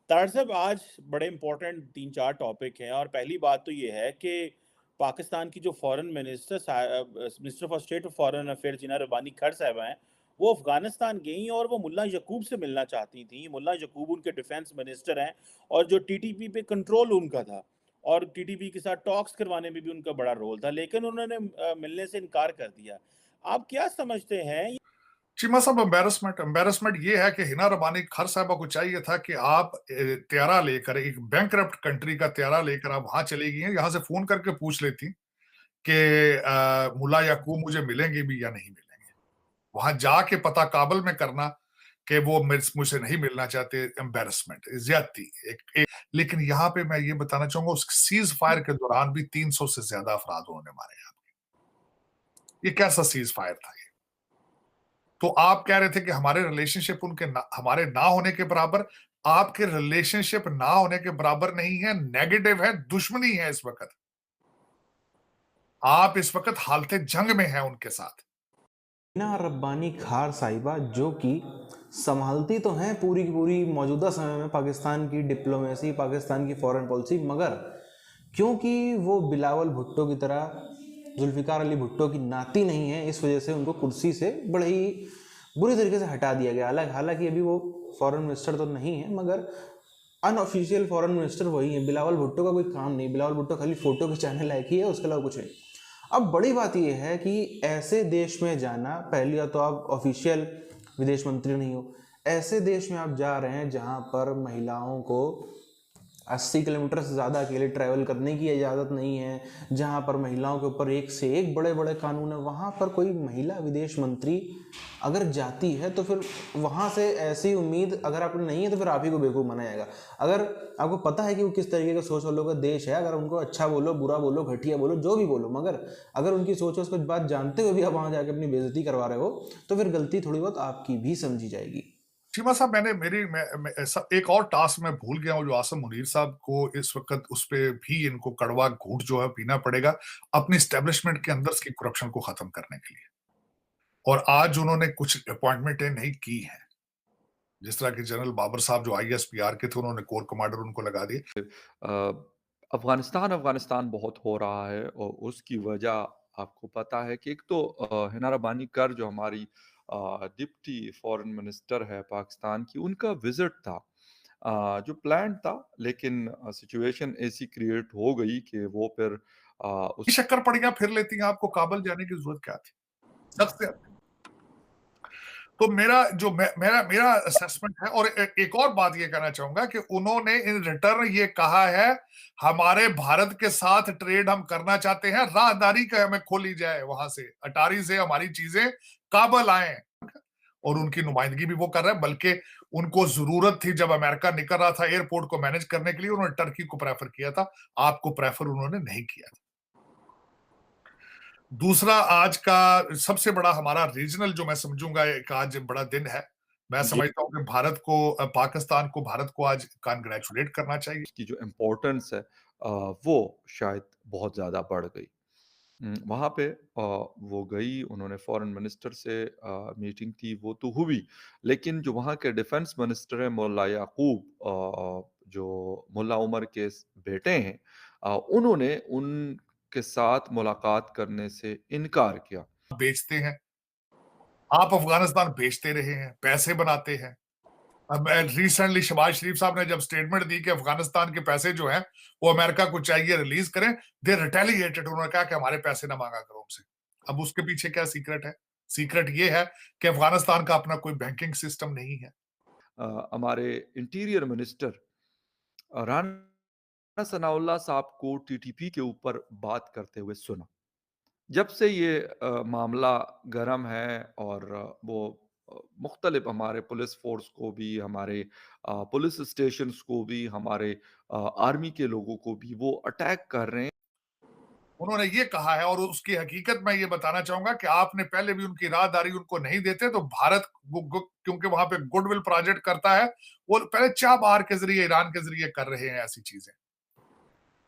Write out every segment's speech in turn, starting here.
तार साहब आज बड़े इम्पोर्टेंट 3-4 टॉपिक हैं और पहली बात तो ये है कि पाकिस्तान की जो foreign minister for state of foreign affairs जिन्ना रब्बानी खर साहिबा हैं, वो अफ़गानिस्तान गईं और वो मुल्ला यकूब से मिलना चाहती थीं। मुल्ला यकूब उनके डिफेंस मिनिस्टर हैं और जो टीटीपी पे कंट्रोल उनका था और टीटीपी के साथ टॉक्स करवाने में भी उनका बड़ा रोल था, लेकिन उन्होंने मिलने से इनकार कर दिया। आप क्या समझते हैं? चीमा साहब, एम्बेरसमेंट एम्बेरसमेंट ये है कि हिना रबानी खर साहबा को चाहिए था कि आप त्यारा लेकर एक बैंकरप्ट कंट्री का त्यारा लेकर आप वहां चली गई हैं, यहां से फोन करके पूछ लेती कि मुल्ला याकूब मुझे मिलेंगे भी या नहीं मिलेंगे। वहां जाके पता काबल में करना कि वो मुझसे नहीं मिलना चाहते, एम्बेरसमेंट, ज्यादती लेकिन यहाँ पे मैं ये बताना चाहूंगा, उस सीज फायर के दौरान भी 300 से ज्यादा अफराद उन्होंने मारे। ये कैसा सीज फायर था? तो आप कह रहे थे कि हमारे रिलेशनशिप हमारे ना होने के बराबर। आपके रिलेशनशिप ना होने के बराबर नहीं है, नेगेटिव है, दुश्मनी है। इस वक्त आप इस वक्त हालत जंग में हैं उनके साथ। हिना रब्बानी खार साहिबा जो कि संभालती तो हैं पूरी की पूरी मौजूदा समय में पाकिस्तान की डिप्लोमेसी, पाकिस्तान की फॉरेन पॉलिसी, मगर क्योंकि वो बिलावल भुट्टो की तरह जुल्फ़िकार अली भुट्टो की नाती नहीं है, इस वजह से उनको कुर्सी से बड़े ही बुरी तरीके से हटा दिया गया। हालांकि अभी वो फॉरेन मिनिस्टर तो नहीं है, मगर अनऑफिशियल फॉरेन मिनिस्टर वही है। बिलावल भुट्टो का कोई काम नहीं, बिलावल भुट्टो खाली फोटो खिंचाने लायक ही है, उसके अलावा कुछ नहीं। अब बड़ी बात यह है कि ऐसे देश में जाना, पहली बात तो आप ऑफिशियल विदेश मंत्री नहीं हो, ऐसे देश में आप जा रहे हैं जहां पर महिलाओं को 80 किलोमीटर से ज़्यादा अकेले ट्रैवल करने की इजाज़त नहीं है, जहां पर महिलाओं के ऊपर एक से एक बड़े बड़े कानून है। वहां पर कोई महिला विदेश मंत्री अगर जाती है तो फिर वहां से ऐसी उम्मीद अगर आपको नहीं है तो फिर आप ही को बेवकूफ़ माना जाएगा। अगर आपको पता है कि वो किस तरीके का सोच वालों का देश है, अगर उनको अच्छा बोलो, बुरा बोलो, घटिया बोलो, जो भी बोलो, मगर अगर उनकी सोच है उसको बात जानते हुए भी आप वहां जाके अपनी बेइज्जती करवा रहे हो, तो फिर गलती थोड़ी बहुत आपकी भी समझी जाएगी। चीमा साहब, एक और टास्क मैं भूल गया हूं, जो आसम मुनीर साहब को इस वक्त उस पे भी इनको कड़वा घूंट जो है पीना पड़ेगा, अपनी स्टैब्लिशमेंट के अंदर की करप्शन को खत्म करने के लिए। और आज उन्होंने कुछ अपॉइंटमेंटें नहीं की हैं, जिस तरह के जनरल बाबर साहब जो आईएसपीआर के थे, उन्होंने कोर कमांडर उनको लगा दिए। अफ़गानिस्तान अफ़गानिस्तान बहुत हो रहा है और उसकी वजह आपको पता है कि एक तो हिना रब्बानी कर जो हमारी डिप्टी फॉरेन मिनिस्टर है पाकिस्तान की, उनका विज़िट था जो प्लान्ड था, लेकिन सिचुएशन ऐसी क्रिएट हो गई कि वो फिर उस शक्कर पड़ियां फिर लेती हैं, आपको काबल जाने की जरूरत क्या थी? सबसे तो मेरा मेरा असेसमेंट है। और एक और बात ये कहना चाहूंगा कि उन्होंने इन रिटर्न ये कहा है, हमारे भारत के साथ ट्रेड हम करना चाहते हैं, राहदारी का हमें खोली जाए, वहां से अटारी से हमारी चीजें काबल आए। और उनकी नुमाइंदगी भी वो कर रहे हैं, बल्कि उनको जरूरत थी जब अमेरिका निकल रहा था एयरपोर्ट को मैनेज करने के लिए, उन्होंने टर्की को प्रेफर किया था, आपको प्रेफर उन्होंने नहीं किया। दूसरा, आज का सबसे बड़ा हमारा रीजनल जो मैं समझूंगा एक आज बड़ा दिन है। मैं जी, समझता हूं कि पाकिस्तान को भारत को आज कांग्रेचुलेट करना चाहिए। उसकी जो इम्पोर्टेंस है वो शायद बहुत ज़्यादा बढ़ गई। वहाँ पे वो गई, उन्होंने फॉरेन मिनिस्टर से मीटिंग थी, वो तो हुई, लेकिन जो वहाँ के डिफेंस मिनिस्टर हैं मुल्ला याकूब, जो मुल्ला उमर के बेटे हैं, उन्होंने उनके साथ मुलाकात करने से इनकार किया। बेचते हैं, आप अफगानिस्तान बेचते रहे हैं, पैसे बनाते हैं। अब रिसेंटली शहबाज शरीफ साहब ने जब स्टेटमेंट दी कि अफगानिस्तान के पैसे जो हैं वो अमेरिका को चाहिए रिलीज करें, दे रिटेलिएटेड, उन्होंने कहा कि हमारे पैसे ना मांगा करो हमसे। अब उसके पीछे क्या सीक्रेट है? सीक्रेट ये है कि अफगानिस्तान का अपना कोई बैंकिंग सिस्टम नहीं है। हमारे इंटीरियर मिनिस्टर राना सनाउल्लाह साहब को टीटीपी के ऊपर बात करते हुए सुना। जब से ये मामला गरम है और वो मुख्तलिफ हमारे पुलिस फ़ोर्स को भी, हमारे पुलिस स्टेशंस को भी, हमारे आर्मी के लोगों को भी वो अटैक कर रहे हैं। उन्होंने ये कहा है, और उसकी हकीकत मैं ये बताना चाहूंगा कि आपने पहले भी उनकी राहदारी उनको नहीं देते तो भारत क्योंकि वहां पे गुडविल प्रोजेक्ट करता है, वो पहले चाबहार के जरिए, ईरान के जरिए कर रहे हैं ऐसी चीजें।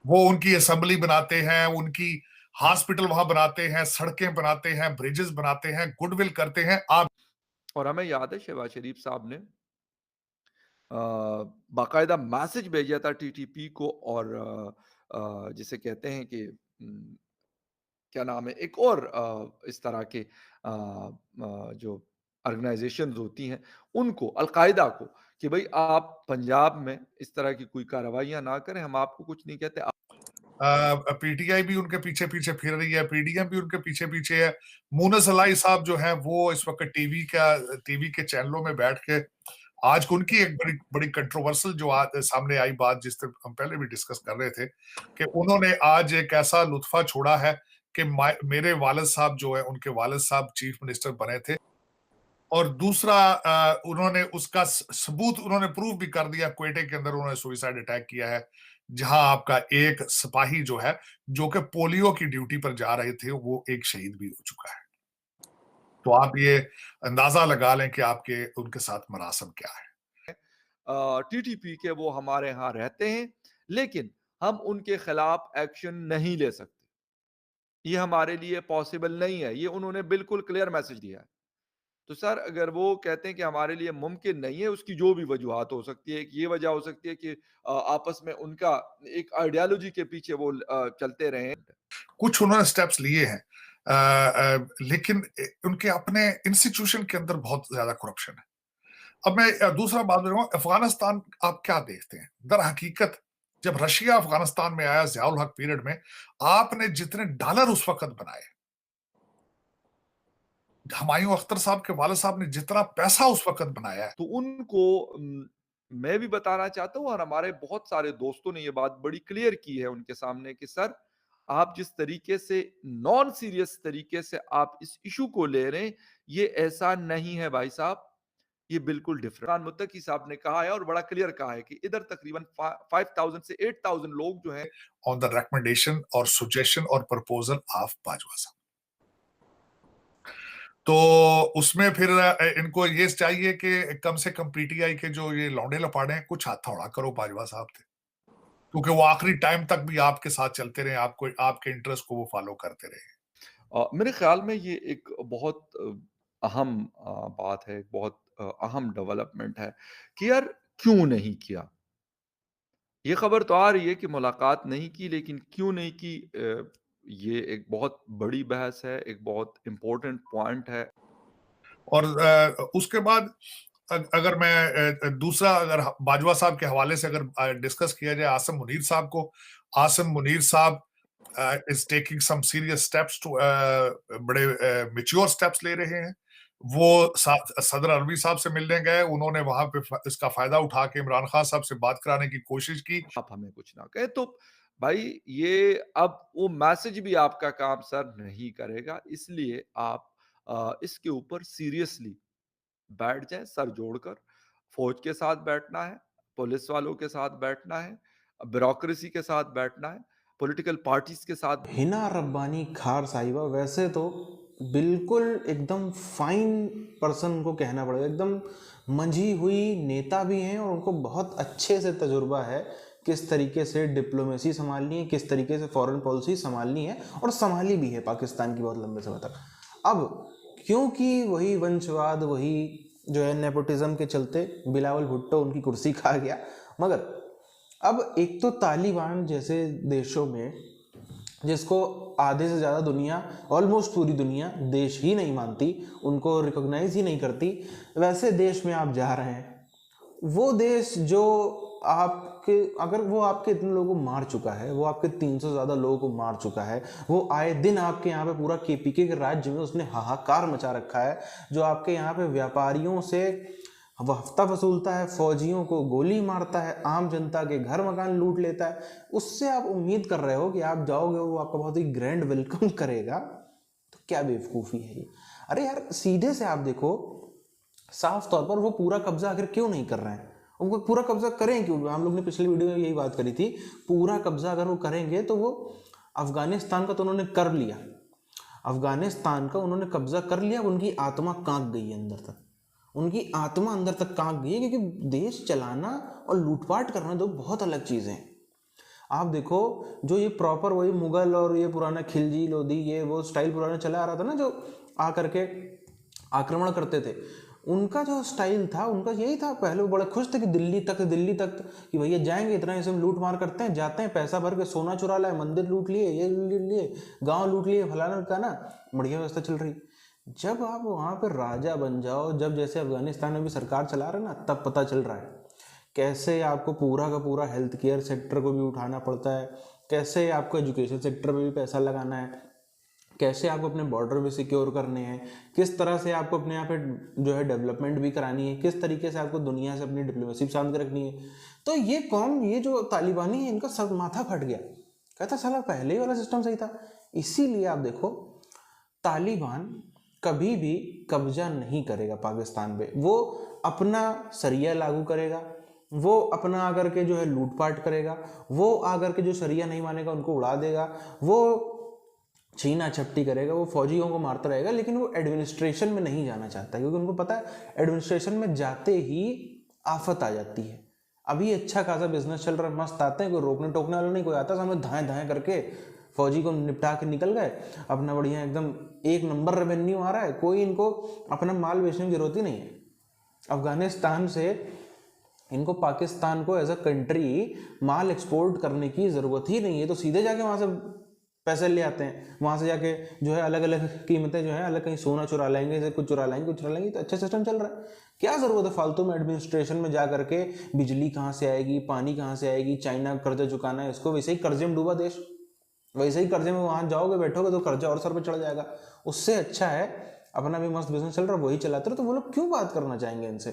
वो उनकी असेंबली बनाते हैं, उनकी हॉस्पिटल वहां बनाते हैं, सड़कें बनाते हैं, ब्रिजेस बनाते हैं, गुडविल करते हैं। आप और हमें याद है शहबाज शरीफ साहब ने बाकायदा मैसेज भेजा था टीटीपी को, और जिसे कहते हैं कि क्या नाम है, एक और इस तरह के जो ऑर्गेनाइजेशंस होती हैं उनको, अल-कायदा को, कि भाई आप पंजाब में इस तरह की कोई कार्रवाइयाँ ना करें, हम आपको कुछ नहीं कहते। पीटीआई भी उनके पीछे पीछे फिर रही है, पीडीएम भी उनके पीछे पीछे है। मूनस अलाई साहब जो है वो इस वक्त टीवी के चैनलों में बैठ के आज उनकी एक बड़ी बड़ी कंट्रोवर्सल जो सामने आई बात, जिस पर हम पहले भी डिस्कस कर रहे थे, कि उन्होंने आज एक ऐसा लुत्फा छोड़ा है कि मेरे वालिद साहब जो है, उनके वालिद साहब चीफ मिनिस्टर बने थे, और दूसरा उन्होंने उसका सबूत उन्होंने प्रूव भी कर दिया। क्वेटे के अंदर उन्होंने सुसाइड अटैक किया है, जहां आपका एक सिपाही जो है, जो कि पोलियो की ड्यूटी पर जा रहे थे, वो एक शहीद भी हो चुका है। तो आप ये अंदाजा लगा लें कि आपके उनके साथ मरासम क्या है। टीटीपी के वो हमारे यहाँ रहते हैं, लेकिन हम उनके खिलाफ एक्शन नहीं ले सकते, ये हमारे लिए पॉसिबल नहीं है। ये उन्होंने बिल्कुल क्लियर मैसेज दिया है। तो सर, अगर वो कहते हैं कि हमारे लिए मुमकिन नहीं है, उसकी जो भी वजूहात हो सकती है, एक ये वजह हो सकती है कि आपस में उनका एक आइडियोलॉजी के पीछे वो चलते रहे। कुछ उन्होंने स्टेप्स लिए हैं, लेकिन उनके अपने इंस्टीट्यूशन के अंदर बहुत ज्यादा करप्शन है। अब मैं दूसरा बात बताऊं, अफगानिस्तान आप क्या देखते हैं? दर हकीकत जब रशिया अफगानिस्तान में आया ज़ियाउल हक पीरियड में, आपने जितने डॉलर उस वक्त बनाए, हुमायूं अख्तर साहब के वालिद साहब ने जितना पैसा उस वक्त बनाया है, तो उनको मैं भी बताना चाहता हूँ, और हमारे बहुत सारे दोस्तों ने ये बात बड़ी क्लियर की है उनके सामने कि सर, आप जिस तरीके से नॉन सीरियस तरीके से आप इस इशू को ले रहे हैं, ये ऐसा नहीं है भाई साहब, ये बिल्कुल डिफरेंट। मुत्तकी साहब ने कहा है और बड़ा क्लियर कहा है कि इधर तकरीबन 5000 से 8000 लोग जो हैं ऑन द रिकमेंडेशन और सजेशन और प्रपोजल ऑफ बाजवा साहब। तो उसमें फिर इनको ये चाहिए कि कम से कम पीटीआई के जो ये लौंडे लपाड़े हैं, कुछ हथौड़ा करो बाजवा साहब थे, क्योंकि वो आखिरी टाइम तक भी आपके साथ चलते रहे, आपको आपके इंटरेस्ट को वो फॉलो करते रहे। मेरे ख्याल में ये एक बहुत अहम बात है, एक बहुत अहम डेवलपमेंट है कि यार क्यों नहीं किया? ये खबर तो आ रही है कि मुलाकात नहीं की, लेकिन क्यों नहीं की, ये एक बहुत बड़ी बहस है, एक बहुत इम्पोर्टेंट पॉइंट है। और उसके बाद अगर मैं दूसरा, अगर बाजवा साहब के हवाले से अगर डिस्कस किया जाए आसिम मुनीर साहब को, आसिम मुनीर साहब is taking some serious steps to, बड़े मैच्योर स्टेप्स ले रहे हैं। वो सदर अरबी साहब से मिलने गए, उन्होंने वहां पे इसका फायदा उठा के इमरान खान साहब से बात कराने की कोशिश की। आप हमें कुछ ना कहें तो भाई, ये अब वो मैसेज भी आपका काम सर नहीं करेगा, इसलिए आप इसके ऊपर सीरियसली बैठ जाएं, सर जोड़कर। फौज के साथ बैठना है, पुलिस वालों के साथ बैठना है, ब्यूरोक्रेसी के साथ बैठना है, पॉलिटिकल पार्टीज के साथ। हिना रब्बानी खार साहिबा वैसे तो बिल्कुल एकदम फाइन पर्सन को कहना पड़ेगा, एकदम मंझी हुई नेता भी हैं, और उनको बहुत अच्छे से तजुर्बा है किस तरीके से डिप्लोमेसी संभालनी है, किस तरीके से फॉरेन पॉलिसी संभालनी है, और संभाली भी है पाकिस्तान की बहुत लंबे समय तक। अब क्योंकि वही वंशवाद, वही जो है नेपोटिज्म के चलते बिलावल भुट्टो उनकी कुर्सी खा गया। मगर अब एक तो तालिबान जैसे देशों में, जिसको आधे से ज़्यादा दुनिया, ऑलमोस्ट पूरी दुनिया देश ही नहीं मानती, उनको रिकॉग्नाइज ही नहीं करती, वैसे देश में आप जा रहे हैं। वो देश जो आपके, अगर वो आपके इतने लोगों को मार चुका है, वो आपके 300 से ज़्यादा लोगों को मार चुका है, वो आए दिन आपके यहाँ पे पूरा केपीके के राज्य में उसने हाहाकार मचा रखा है, जो आपके यहाँ पे व्यापारियों से हफ्ता वसूलता है, फौजियों को गोली मारता है, आम जनता के घर मकान लूट लेता है, उससे आप उम्मीद कर रहे हो कि आप जाओगे वो आपका बहुत ही ग्रैंड वेलकम करेगा? तो क्या बेवकूफ़ी है ये। अरे यार सीधे से आप देखो, साफ तौर पर वो पूरा कब्जा आखिर क्यों नहीं कर रहे हैं? उनको पूरा कब्जा करें क्यों? हम लोग ने पिछली वीडियो में यही बात करी थी, पूरा कब्जा अगर वो करेंगे तो वो अफगानिस्तान का तो उन्होंने कर लिया, अफगानिस्तान का उन्होंने कब्जा कर लिया, उनकी आत्मा कांप गई है अंदर तक, उनकी आत्मा अंदर तक कांप गई है, क्योंकि देश चलाना और लूटपाट करना दो बहुत अलग चीज़ें हैं। आप देखो जो ये प्रॉपर वही मुगल और ये पुराना खिलजी लोधी ये वो स्टाइल पुराना चला आ रहा था ना, जो आ करके आक्रमण करते थे, उनका जो स्टाइल था उनका यही था। पहले वो बड़े खुश थे कि दिल्ली तक कि भैया जाएंगे, इतना ऐसे हम लूट मार करते हैं, जाते हैं, पैसा भर के सोना चुरा लाए, मंदिर लूट लिए, ये लूट लिए, गांव लूट लिए, फलाना का ना, बढ़िया व्यवस्था चल रही। जब आप वहाँ पे राजा बन जाओ, जब जैसे अफगानिस्तान में भी सरकार चला रहे ना, तब पता चल रहा है कैसे आपको पूरा का पूरा हेल्थ केयर सेक्टर को भी उठाना पड़ता है, कैसे आपको एजुकेशन सेक्टर में भी पैसा लगाना है, कैसे आपको अपने बॉर्डर भी सिक्योर करने हैं, किस तरह से आपको अपने यहाँ पे जो है डेवलपमेंट भी करानी है, किस तरीके से आपको दुनिया से अपनी डिप्लोमेसी साथ रखनी है। तो ये कौम, ये जो तालिबानी है, इनका सब माथा फट गया, कहता साला पहले ही वाला सिस्टम सही था। इसीलिए आप देखो तालिबान कभी भी कब्जा नहीं करेगा पाकिस्तान पे, वो अपना शरिया लागू करेगा, वो अपना आकर के जो है लूटपाट करेगा, वो आकर के जो शरिया नहीं मानेगा उनको उड़ा देगा, वो छीना झपटी करेगा, वो फौजियों को मारता रहेगा, लेकिन वो एडमिनिस्ट्रेशन में नहीं जाना चाहता, क्योंकि उनको पता है एडमिनिस्ट्रेशन में जाते ही आफत आ जाती है। अभी अच्छा खासा बिजनेस चल रहा है, मस्त आते हैं, कोई रोकने टोकने वाला नहीं, कोई आता सामने धाएं धाएं करके फौजी को निपटा के निकल गए, अपना बढ़िया एकदम एक नंबर रेवेन्यू आ रहा है, कोई इनको अपना माल बेचने की जरूरत ही नहीं है। अफगानिस्तान से इनको पाकिस्तान को एज अ कंट्री माल एक्सपोर्ट करने की ज़रूरत ही नहीं है, तो सीधे जाके वहाँ से पैसे ले आते हैं, वहाँ से जाके जो है अलग अलग कीमतें जो है अलग, कहीं सोना चुरा लाएंगे, कुछ चुरा लाएंगे, तो अच्छा सिस्टम चल रहा है। क्या ज़रूरत है फालतू में एडमिनिस्ट्रेशन में जा करके, बिजली कहाँ से आएगी, पानी कहाँ से आएगी, चाइना कर्जा चुकाना है इसको, वैसे ही कर्जे में डूबा देश, वैसे ही कर्जे में वहाँ जाओगे बैठोगे तो कर्जा और सर पर चढ़ जाएगा। उससे अच्छा है अपना भी मस्त बिजनेस चल रहा है वही चलाते रहो। तो वो लोग क्यों बात करना चाहेंगे इनसे?